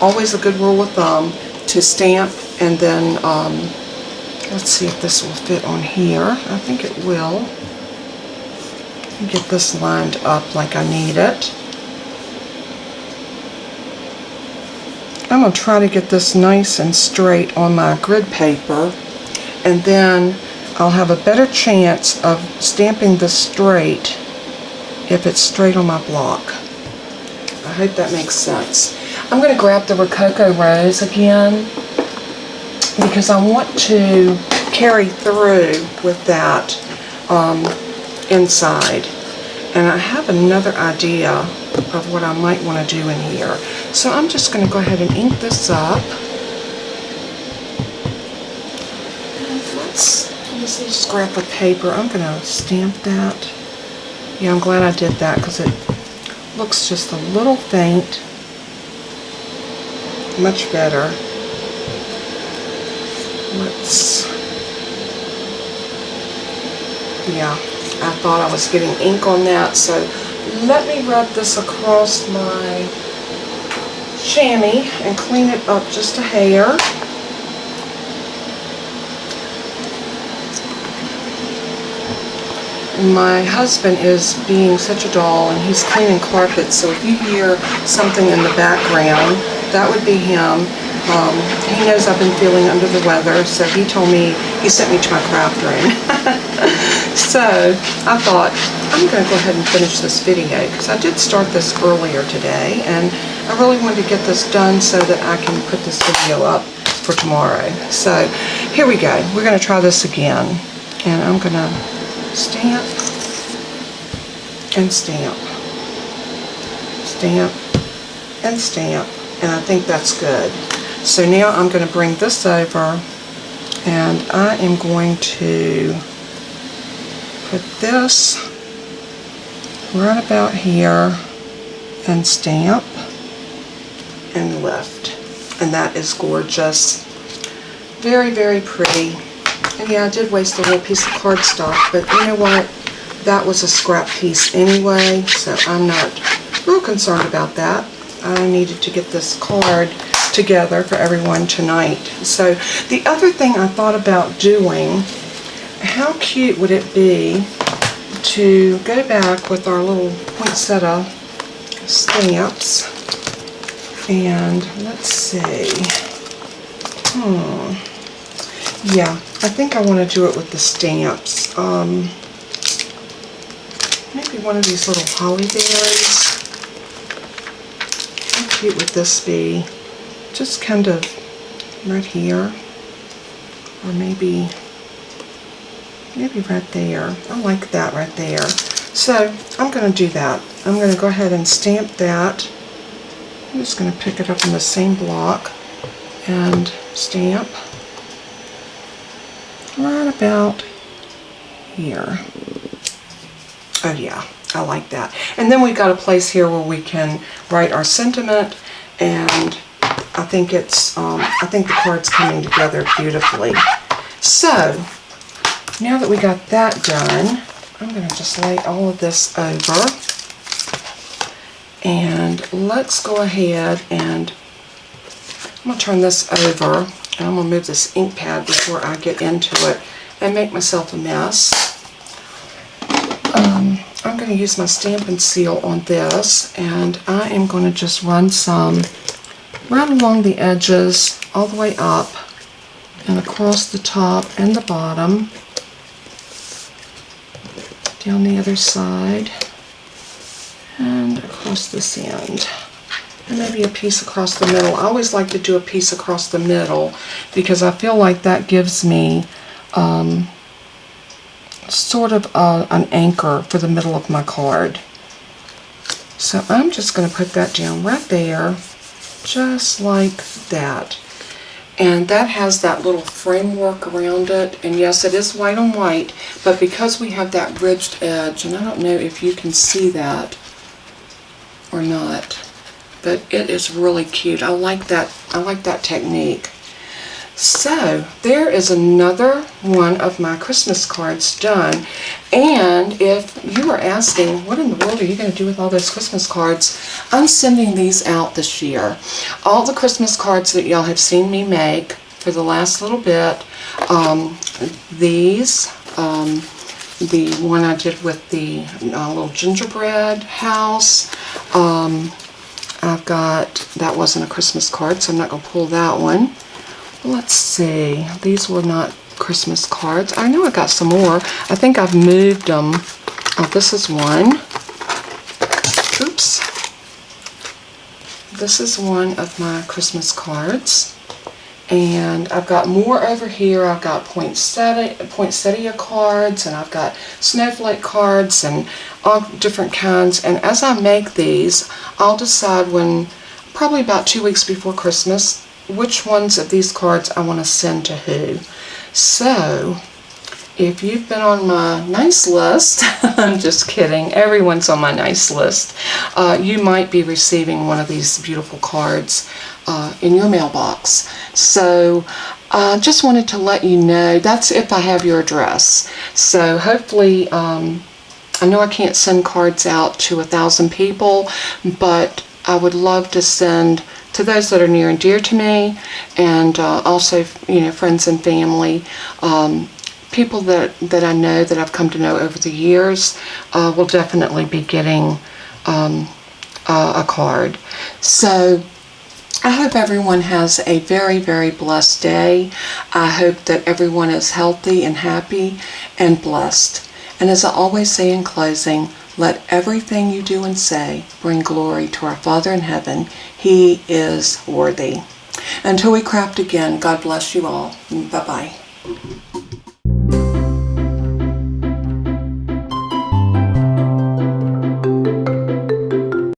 Always a good rule of thumb to stamp, and then let's see if this will fit on here. I think it will. Get this lined up like I need it. I'm going to try to get this nice and straight on my grid paper, and then I'll have a better chance of stamping this straight if it's straight on my block. I hope that makes sense. I'm going to grab the Rococo Rose again because I want to carry through with that inside. And I have another idea of what I might want to do in here. So I'm just going to go ahead and ink this up. And let's use this scrap of paper. I'm going to stamp that. Yeah, I'm glad I did that because it looks just a little faint. Much better. Yeah, I thought I was getting ink on that, so let me rub this across my chamois and clean it up just a hair. my husband is being such a doll, and he's cleaning carpets, so if you hear something in the background, that would be him. He knows I've been feeling under the weather, so he sent me to my craft room. So I thought, I'm going to go ahead and finish this video, because I did start this earlier today, and I really wanted to get this done so that I can put this video up for tomorrow. So here we go. We're going to try this again, and I'm going to stamp and stamp, stamp and stamp, and I think that's good. So now I'm going to bring this over, and I am going to put this right about here and stamp and lift, and that is gorgeous. Very, very pretty. And yeah, I did waste a little piece of cardstock, but you know what? That was a scrap piece anyway, so I'm not real concerned about that. I needed to get this card together for everyone tonight. So the other thing I thought about doing, how cute would it be to go back with our little poinsettia stamps, and let's see, yeah, I think I want to do it with the stamps. Maybe one of these little holly berries. How cute would this be? Just kind of right here, or maybe right there. I like that right there. So I'm going to do that. I'm going to go ahead and stamp that. I'm just going to pick it up in the same block and stamp right about here. Oh yeah, I like that. And then we've got a place here where we can write our sentiment, and I think it's I think the card's coming together beautifully. So now that we got that done, I'm going to just lay all of this over, and let's go ahead and I'm going to turn this over, and I'm going to move this ink pad before I get into it and make myself a mess. I'm going to use my Stampin Seal on this, and I am going to just run some right along the edges, all the way up and across the top and the bottom, down the other side, and across this end, and maybe a piece across the middle. I always like to do a piece across the middle because I feel like that gives me sort of an anchor for the middle of my card. So I'm just going to put that down right there, just like that. And that has that little framework around it, and yes, it is white on white, but because we have that ridged edge, and I don't know if you can see that or not, but it is really cute. I like that technique. So there is another one of my Christmas cards done, and if you are asking, what in the world are you going to do with all those Christmas cards, I'm sending these out this year. All the Christmas cards that y'all have seen me make for the last little bit, these, the one I did with the little gingerbread house, I've got, that wasn't a Christmas card, so I'm not going to pull that one. Let's see, these were not Christmas cards. I know I got some more. I think I've moved them. Oh, this is one. Oops. This is one of my Christmas cards. And I've got more over here. I've got poinsettia cards, and I've got snowflake cards, and all different kinds. And as I make these, I'll decide when, probably about 2 weeks before Christmas, which ones of these cards I want to send to who. So if you've been on my nice list, I'm just kidding, everyone's on my nice list, you might be receiving one of these beautiful cards in your mailbox. So just wanted to let you know, that's if I have your address. So hopefully, I know I can't send cards out to 1,000 people, but I would love to send to those that are near and dear to me, and also, you know, friends and family, people that I know, that I've come to know over the years, will definitely be getting a card. So I hope everyone has a very, very blessed day. I hope that everyone is healthy and happy and blessed. And as I always say in closing, let everything you do and say bring glory to our Father in heaven. He is worthy. Until we craft again, God bless you all. Bye-bye.